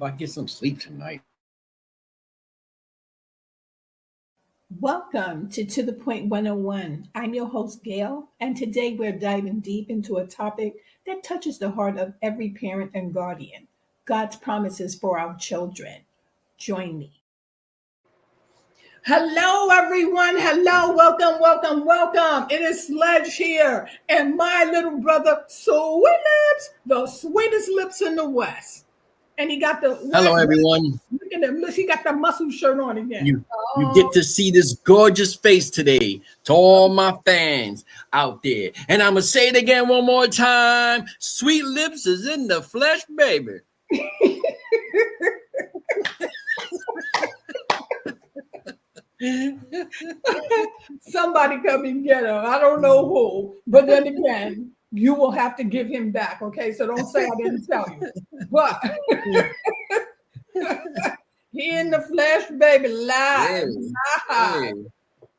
I get some sleep tonight. Welcome to the Point 101. I'm your host, Gail, and today we're diving deep into a topic that touches the heart of every parent and guardian: God's promises for our children. Join me. Hello, everyone. Hello, welcome, welcome, welcome. It is Sledge here, and my little brother, Sweet Lips, the sweetest lips in the West. And he got the Hello, everyone. Look at him. Look, he got the muscle shirt on again. You get to see this gorgeous face today. To all my fans out there, and I'm gonna say it again one more time. Sweet Lips is in the flesh, baby. Somebody come and get him. I don't know who, but then again, you will have to give him back. Okay, so don't say I didn't tell you. But he in the flesh, baby, live. Hey.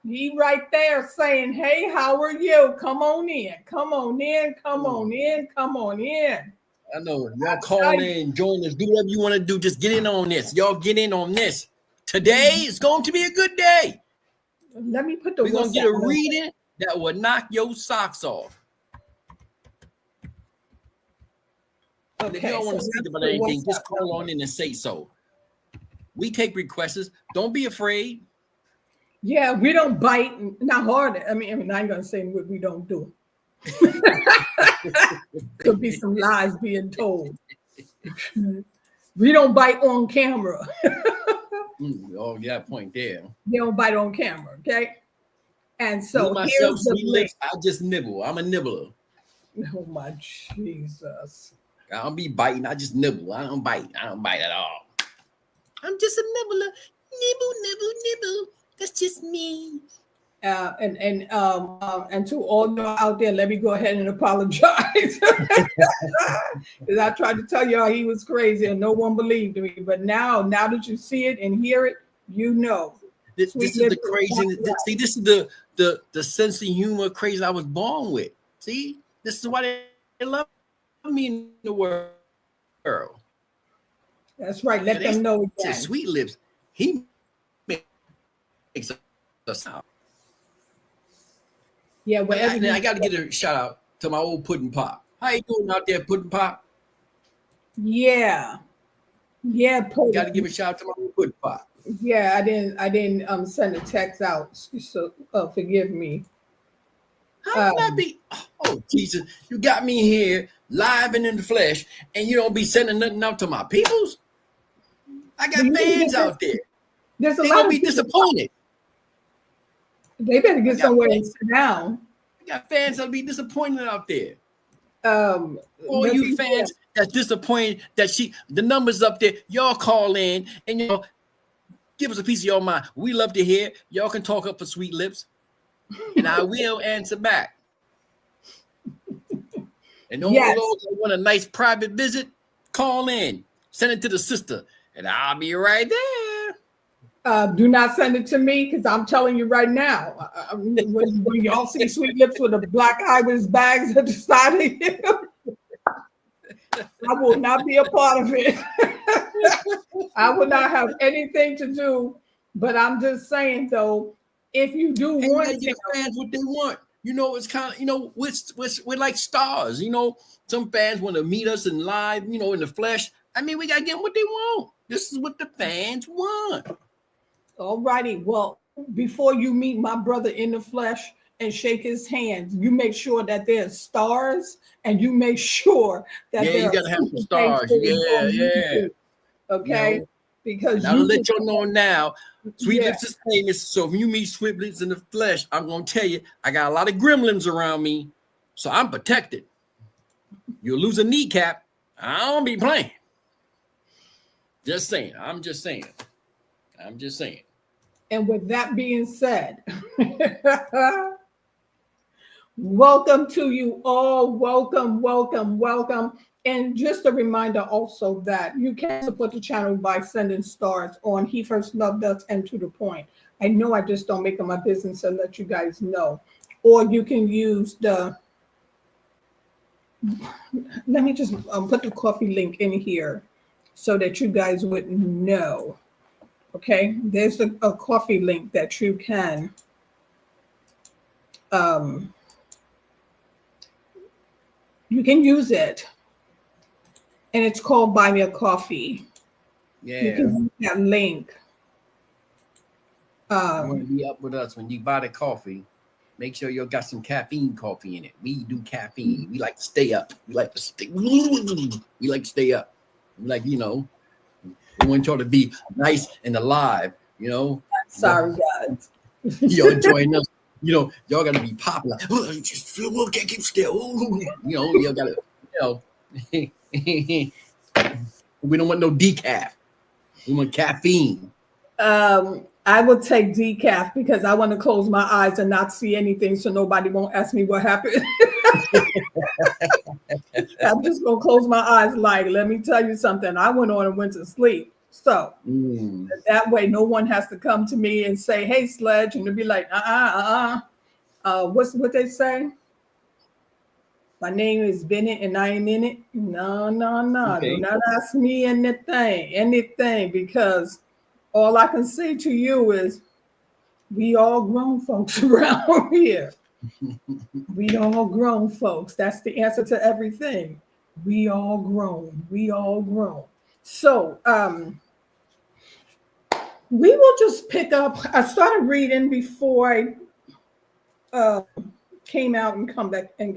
He right there saying, "Hey, how are you? Come on in, come on in, come on in, come on in." I know y'all call in, join us, do whatever you want to do. Just get in on this. Y'all get in on this. Today is going to be a good day. Let me put the. We're gonna get a reading that will knock your socks off. Okay, if you don't want to speak about anything, just call on in and say so. We take requests. Don't be afraid. Yeah, we don't bite. Not hard. I mean, I ain't gonna say what we don't do. Could be some lies being told. We don't bite on camera. Oh, yeah, point there. You don't bite on camera, okay? And so myself, Sweet Lips, I just nibble. I'm a nibbler. Oh my Jesus! I don't be biting. I just nibble. I don't bite. I don't bite at all. I'm just a nibbler. Nibble, nibble, nibble. That's just me. And to all y'all out there, let me go ahead and apologize. Because I tried to tell y'all he was crazy and no one believed me. But now that you see it and hear it, you know. This is the crazy. See, this is the sense of humor crazy I was born with. See, this is why they love me in the world. That's right. Let them know again. Sweet Lips, he makes us sound. Yeah, I got to get a shout out to my old Pudding Pop. How you doing out there, Pudding Pop? Yeah, Pudding. Got to give a shout out to my old Pudding Pop. Yeah, I didn't send a text out, so forgive me. How can I be? Oh Jesus, you got me here live and in the flesh, and you don't be sending nothing out to my peoples. I got fans out there. There's a they lot gonna of be disappointed. They better get somewhere and sit down. I got fans that'll be disappointed out there. All you fans that's disappointed that the numbers up there, y'all call in and give us a piece of your mind. We love to hear. Y'all can talk up for Sweet Lips, and I will answer back. And all those that want a nice private visit, call in, send it to the sister, and I'll be right there. Do not send it to me because I'm telling you right now, when y'all see Sweet Lips with a black eye with his bags at the side of him, I will not be a part of it. I will not have anything to do. But I'm just saying, though, if you do want to give fans what they want, it's kind of, we're like stars. Some fans want to meet us in live, in the flesh. I mean, we got to get them what they want. This is what the fans want. All righty. Well, before you meet my brother in the flesh and shake his hands, you make sure that there's stars, and you make sure that you gotta have some stars. Yeah. Okay, because I'll let y'all know now. Sweet Lips is famous, so if you meet Sweet Lips in the flesh, I'm gonna tell you, I got a lot of gremlins around me, so I'm protected. You'll lose a kneecap. I don't be playing. Just saying. I'm just saying. And with that being said, welcome to you all. Welcome. And just a reminder also that you can support the channel by sending stars on He First Loved Us and To The Point. I know I just don't make it my business to let you guys know. Or you can use let me just put the coffee link in here so that you guys wouldn't know. Okay, there's a coffee link that you can use it, and it's called Buy Me a Coffee. Yeah, you can use that link. You want to be up with us when you buy the coffee. Make sure you got some caffeine coffee in it. We do caffeine. We like to stay up. We like to stay. We like to stay up. We like, you know, we want y'all to be nice and alive. You know. Sorry, guys. Y'all enjoying us. You know, y'all gotta be popular. Just can't keep still. You know, y'all gotta. You know, we don't want no decaf. We want caffeine. I will take decaf because I want to close my eyes and not see anything, so nobody won't ask me what happened. I'm just gonna close my eyes. Like, let me tell you something. I went on and went to sleep. So that way, no one has to come to me and say, "Hey, Sledge," and they'll be like, what they say? My name is Bennett and I ain't in it. No. Okay. Do not ask me anything, because all I can say to you is we all grown folks around here. We all grown folks. That's the answer to everything. We all grown. We all grown. So we will just pick up. I started reading before I came out and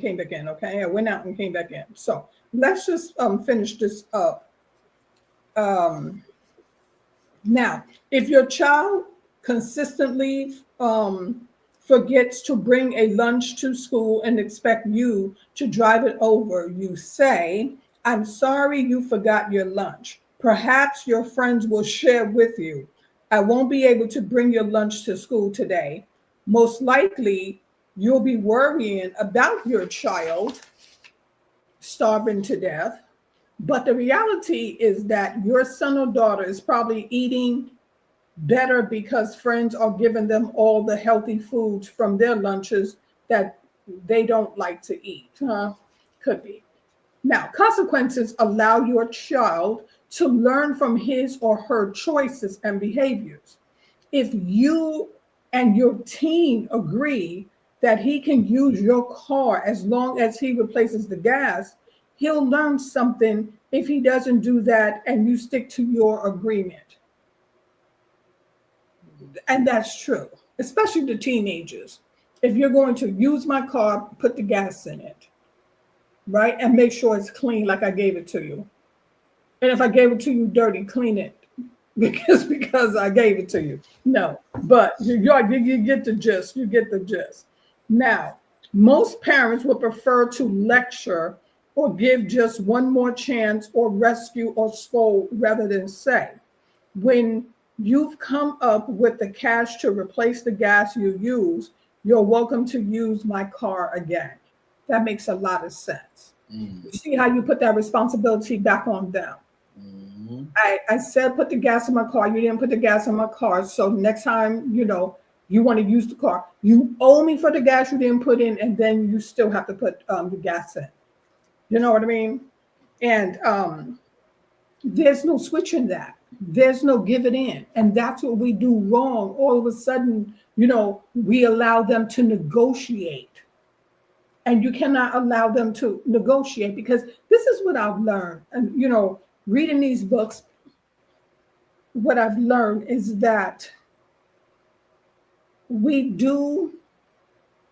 came back in. Okay, I went out and came back in. So let's just finish this up. Now, if your child consistently forgets to bring a lunch to school and expect you to drive it over, you say, "I'm sorry you forgot your lunch. Perhaps your friends will share with you. I won't be able to bring your lunch to school today." Most likely, you'll be worrying about your child starving to death. But the reality is that your son or daughter is probably eating better because friends are giving them all the healthy foods from their lunches that they don't like to eat. Could be. Now, consequences allow your child to learn from his or her choices and behaviors. If you and your team agree that he can use your car as long as he replaces the gas, he'll learn something if he doesn't do that and you stick to your agreement. And that's true, especially the teenagers. If you're going to use my car, put the gas in it, right? And make sure it's clean like I gave it to you. And if I gave it to you dirty, clean it because I gave it to you. No, but you get the gist. You get the gist. Now, most parents would prefer to lecture or give just one more chance or rescue or scold rather than say, "When you've come up with the cash to replace the gas you use, you're welcome to use my car again." That makes a lot of sense. You see how you put that responsibility back on them. I said put the gas in my car. You didn't put the gas in my car. So next time, you want to use the car, you owe me for the gas you didn't put in, and then you still have to put the gas in. You know what I mean? And there's no switching that. There's no give it in. And that's what we do wrong. All of a sudden, we allow them to negotiate. And you cannot allow them to negotiate, because this is what I've learned. And, reading these books, what I've learned is that we do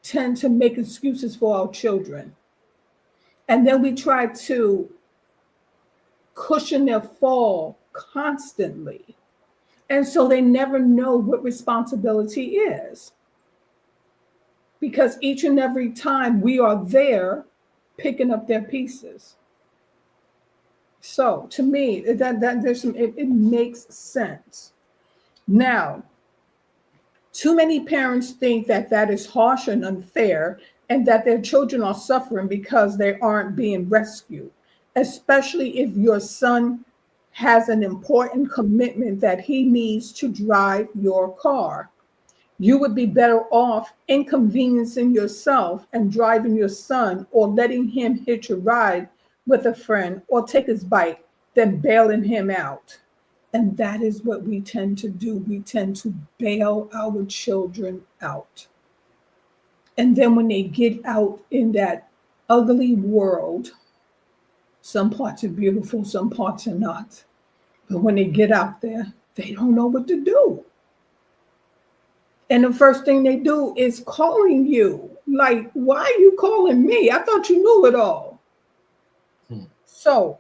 tend to make excuses for our children. And then we try to cushion their fall constantly. And so they never know what responsibility is. Because each and every time we are there picking up their pieces. So to me, that there's it makes sense. Now, too many parents think that is harsh and unfair, and that their children are suffering because they aren't being rescued, especially if your son has an important commitment that he needs to drive your car. You would be better off inconveniencing yourself and driving your son, or letting him hitch a ride with a friend or take his bike than bailing him out. And that is what we tend to do. We tend to bail our children out. And then when they get out in that ugly world, some parts are beautiful, some parts are not. But when they get out there, they don't know what to do. And the first thing they do is calling you. Like, why are you calling me? I thought you knew it all. So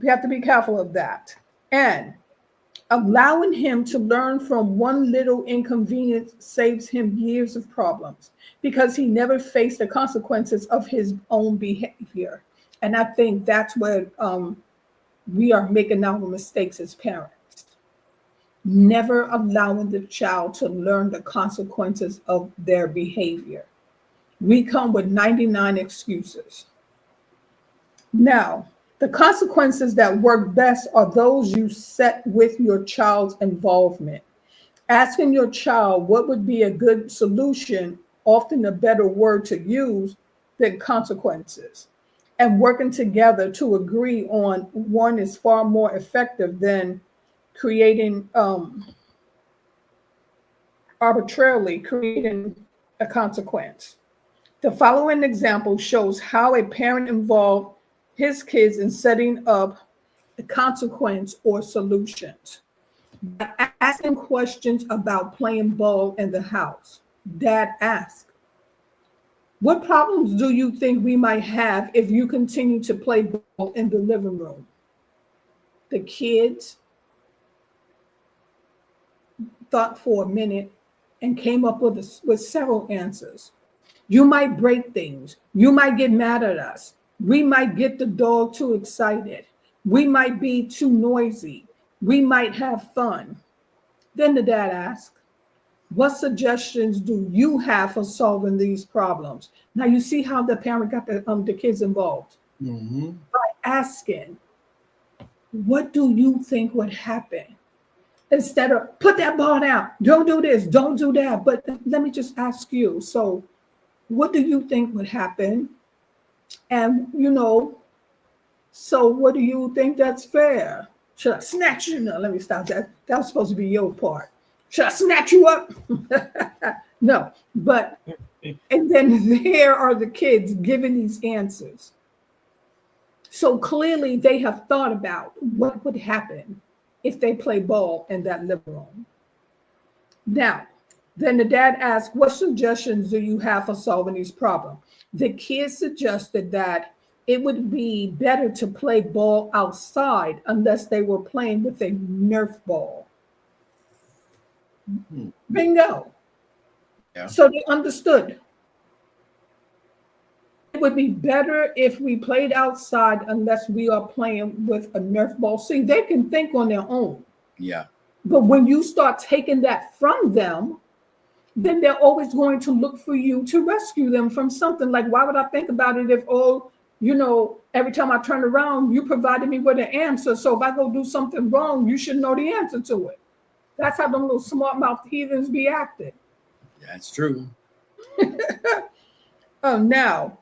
we have to be careful of that. And allowing him to learn from one little inconvenience saves him years of problems because he never faced the consequences of his own behavior. And I think that's where we are making our mistakes as parents. Never allowing the child to learn the consequences of their behavior. We come with 99 excuses. Now, the consequences that work best are those you set with your child's involvement. Asking your child what would be a good solution, often a better word to use than consequences. And working together to agree on one is far more effective than creating arbitrarily creating a consequence. The following example shows how a parent involved his kids in setting up a consequence or solutions. Asking questions about playing ball in the house. Dad asked, what problems do you think we might have if you continue to play ball in the living room? The kids thought for a minute and came up with several answers. You might break things. You might get mad at us. We might get the dog too excited. We might be too noisy. We might have fun. Then the dad asked, what suggestions do you have for solving these problems? Now you see how the parent got the kids involved. By asking, what do you think would happen? Instead of put that ball down, don't do this, don't do that. But let me just ask you, so what do you think would happen? And, so what do you think that's fair? Should I snatch you? No, let me stop that. That was supposed to be your part. Should I snatch you up? No, but, and then there are the kids giving these answers. So clearly they have thought about what would happen if they play ball in that living room. Now, then the dad asked, what suggestions do you have for solving these problems? The kids suggested that it would be better to play ball outside unless they were playing with a Nerf ball. Bingo. Yeah. So they understood. It would be better if we played outside unless we are playing with a Nerf ball. See, they can think on their own. Yeah. But when you start taking that from them, then they're always going to look for you to rescue them from something. Like, why would I think about it if, every time I turn around, you provided me with an answer. So if I go do something wrong, you should know the answer to it. That's how them little smart mouth heathens be acting. That's true. Now,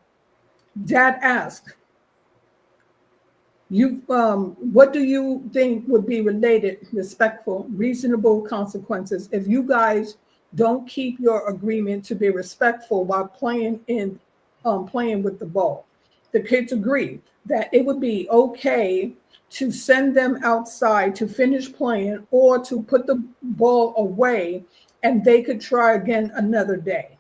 Dad asked, what do you think would be related, respectful, reasonable consequences if you guys don't keep your agreement to be respectful while playing with the ball? The kids agreed that it would be okay to send them outside to finish playing or to put the ball away and they could try again another day.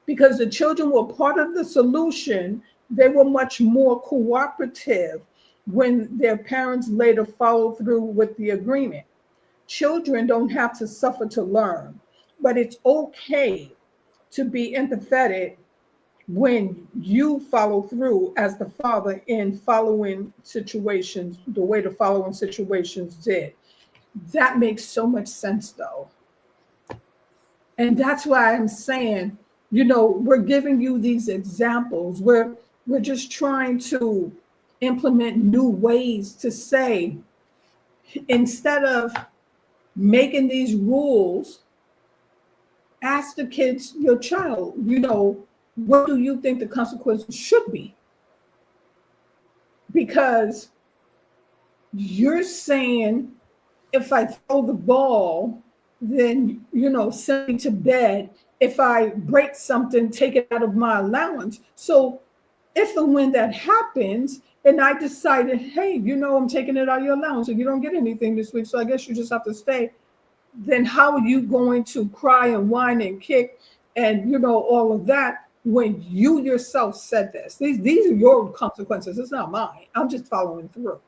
Because the children were part of the solution, they were much more cooperative when their parents later followed through with the agreement. Children don't have to suffer to learn, but it's okay to be empathetic when you follow through as the father in following situations the way the following situations did. That makes so much sense, though. And that's why I'm saying, we're giving you these examples. We're just trying to implement new ways to say, instead of making these rules, ask the kids, your child, what do you think the consequences should be? Because you're saying if I throw the ball, then, send me to bed. If I break something, take it out of my allowance. So if and when that happens, and I decided, hey, I'm taking it out of your allowance, so you don't get anything this week, so I guess you just have to stay, then how are you going to cry and whine and kick and, all of that when you yourself said this? These are your consequences. It's not mine. I'm just following through.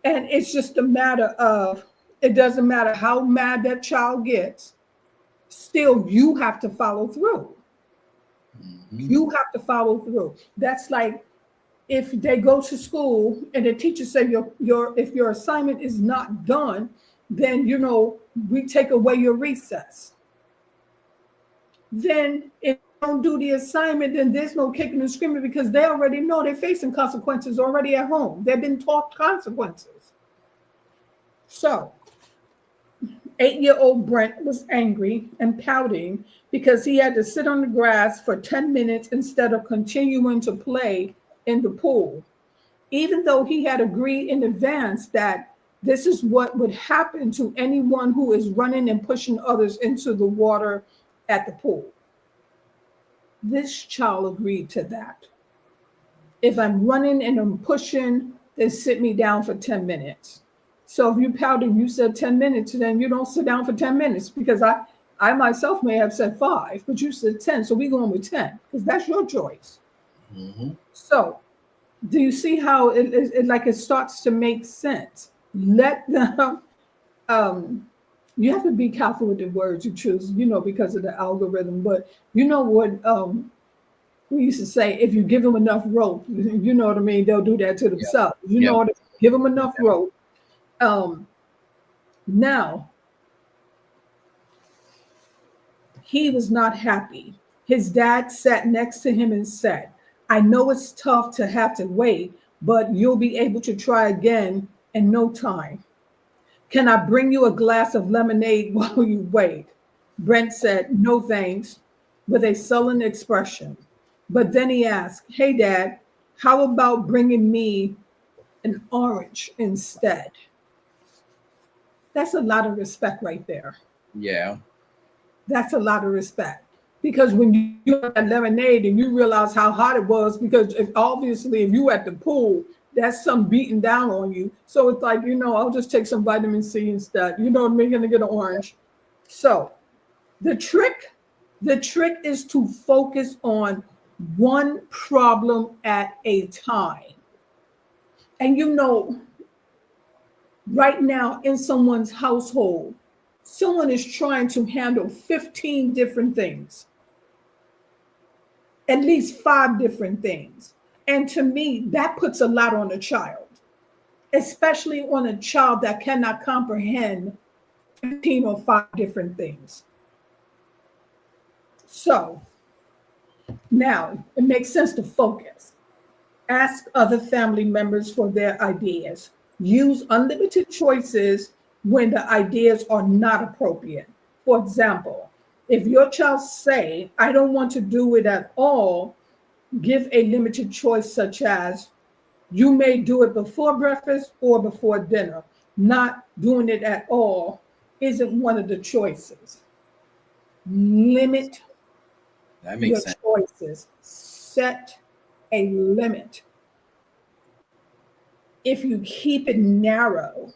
And it's just a matter of, it doesn't matter how mad that child gets, still you have to follow through. Mm-hmm. You have to follow through. That's like if they go to school and the teacher said if your assignment is not done, then we take away your recess. Then if you don't do the assignment, then there's no kicking and screaming because they already know they're facing consequences already at home. They've been taught consequences. So 8-year-old Brent was angry and pouting because he had to sit on the grass for 10 minutes instead of continuing to play in the pool, even though he had agreed in advance that this is what would happen to anyone who is running and pushing others into the water at the pool. This child agreed to that. If I'm running and I'm pushing, then sit me down for 10 minutes. So if you pouted, you said 10 minutes, then you don't sit down for 10 minutes because I myself may have said 5, but you said 10. So we're going with 10 because that's your choice. Mm-hmm. So do you see how it starts to make sense? Let them, you have to be careful with the words you choose, because of the algorithm. But you know what we used to say, if you give them enough rope, you know what I mean? They'll do that to themselves. Yeah. You know what? Give them enough rope. Now, he was not happy. His dad sat next to him and said, I know it's tough to have to wait, but you'll be able to try again in no time. Can I bring you a glass of lemonade while you wait? Brent said, no thanks, with a sullen expression. But then he asked, hey, Dad, how about bringing me an orange instead? That's a lot of respect right there. Yeah. That's a lot of respect. Because when you have that lemonade and you realize how hot it was, because obviously if you at the pool, that's some beating down on you. So it's like, I'll just take some vitamin C instead. You know what I mean? Gonna get an orange. So the trick is to focus on one problem at a time. And right now in someone's household, someone is trying to handle 15 different things, at least 5 different things. And to me, that puts a lot on a child, especially on a child that cannot comprehend 15 or 5 different things. So now it makes sense to focus. Ask other family members for their ideas. Use unlimited choices when the ideas are not appropriate. For example, if your child say, I don't want to do it at all, give a limited choice such as, you may do it before breakfast or before dinner. Not doing it at all isn't one of the choices. Limit your choices. Set a limit. If you keep it narrow,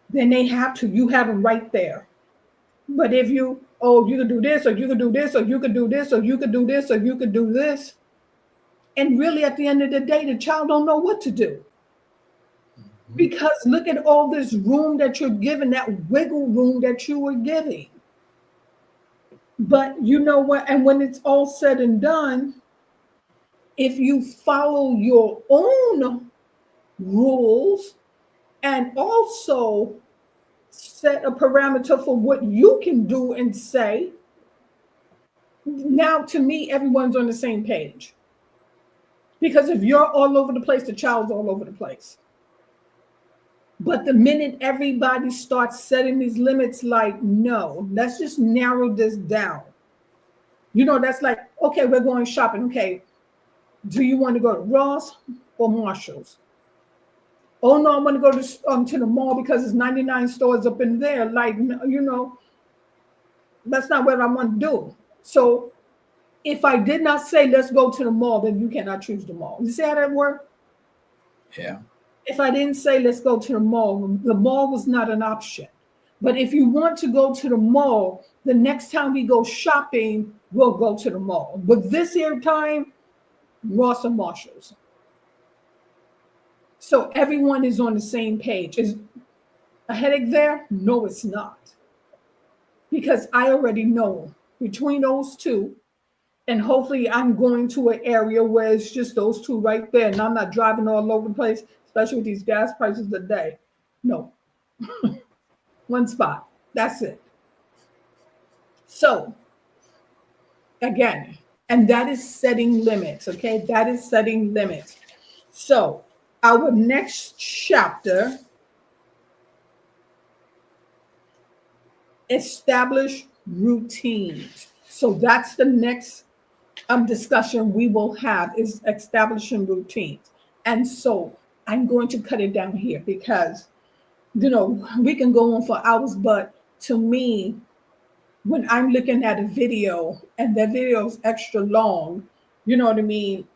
then you have them right there. But if you can do this, or you can do this, or you can do this, or you can do this, or you can do this. And really at the end of the day, the child don't know what to do. Mm-hmm. Because look at all this room that you're giving, that wiggle room that you were giving. But you know what? And when it's all said and done, if you follow your own rules and also set a parameter for what you can do and say, now to me, everyone's on the same page. Because if you're all over the place, the child's all over the place. But the minute everybody starts setting these limits, like, no, let's just narrow this down. That's like, okay, we're going shopping. Okay, do you want to go to Ross or Marshall's? Oh no, I'm going to go to the mall because there's 99 stores up in there. Like, you know, that's not what I want to do. So if I did not say let's go to the mall, then you cannot choose the mall. You see how that worked? Yeah. If I didn't say let's go to the mall was not an option. But if you want to go to the mall, the next time we go shopping, we'll go to the mall. But this here time, Ross and Marshalls. So everyone is on the same page. Is a headache there? No, it's not. Because I already know between those two, and hopefully I'm going to an area where it's just those two right there, and I'm not driving all over the place, especially with these gas prices today. No. One spot. That's it. So, again, and that is setting limits, okay? That is setting limits. So, our next chapter, establish routines. So that's the next discussion we will have, is establishing routines. And so I'm going to cut it down here because, you know, we can go on for hours, but to me, when I'm looking at a video and that video is extra long, you know what I mean?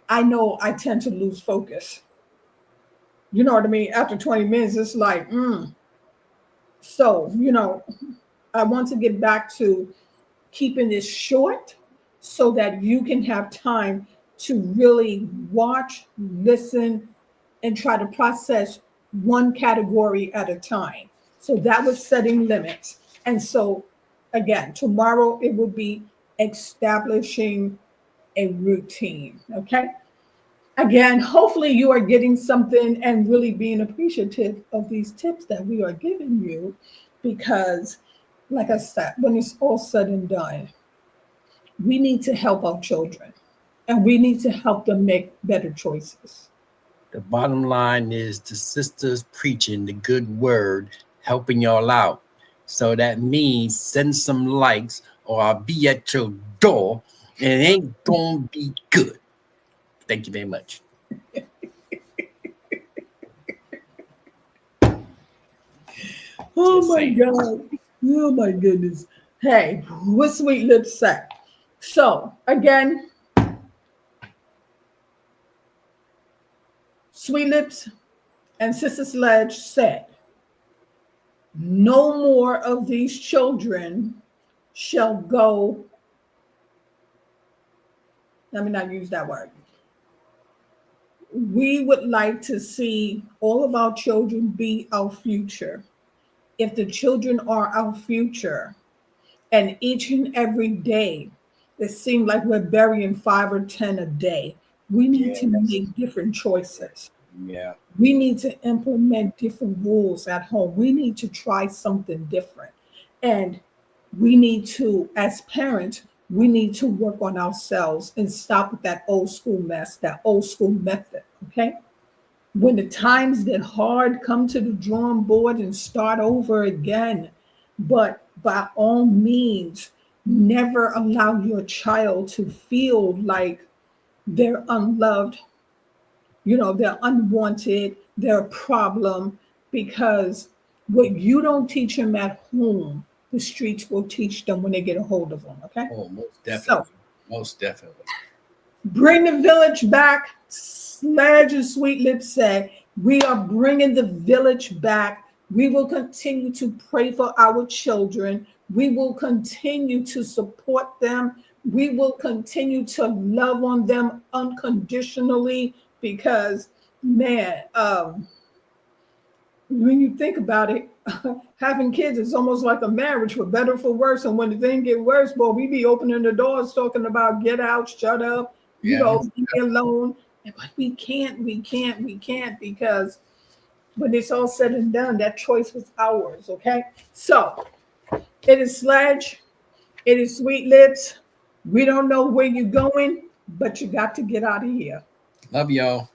I know I tend to lose focus. You know what I mean? After 20 minutes, it's like, So, you know, I want to get back to keeping this short so that you can have time to really watch, listen, and try to process one category at a time. So that was setting limits. And so, again, tomorrow it will be establishing a routine. Okay. Again, hopefully you are getting something and really being appreciative of these tips that we are giving you, because, like I said, when it's all said and done, we need to help our children and we need to help them make better choices. The bottom line is the sisters preaching the good word, helping y'all out. So that means send some likes or I'll be at your door and it ain't gonna be good. Thank you very much. Oh my God. Oh my goodness. Hey, what Sweet Lips say? So again, Sweet Lips and Sister Sledge said, no more of these children shall go. Let me not use that word. We would like to see all of our children be our future. If the children are our future, and each and every day, it seems like we're burying 5 or 10 a day, we need to make different choices. Yeah. We need to implement different rules at home. We need to try something different. And we need to, as parents, we need to work on ourselves and stop with that old school mess, that old school method, okay? When the times get hard, come to the drawing board and start over again. But by all means, never allow your child to feel like they're unloved, you know, they're unwanted, they're a problem, because what you don't teach them at home, the streets will teach them when they get a hold of them, okay? Oh, most definitely. So, most definitely. Bring the village back. Sledge and Sweet Lips said, we are bringing the village back. We will continue to pray for our children. We will continue to support them. We will continue to love on them unconditionally, because, man, when you think about it, having kids is almost like a marriage, for better or for worse. And when the thing get worse, boy, we be opening the doors talking about get out, shut up, you know, leave me alone. But we can't, because when it's all said and done, that choice was ours, okay? So it is Sledge, it is Sweet Lips. We don't know where you're going, but you got to get out of here. Love y'all.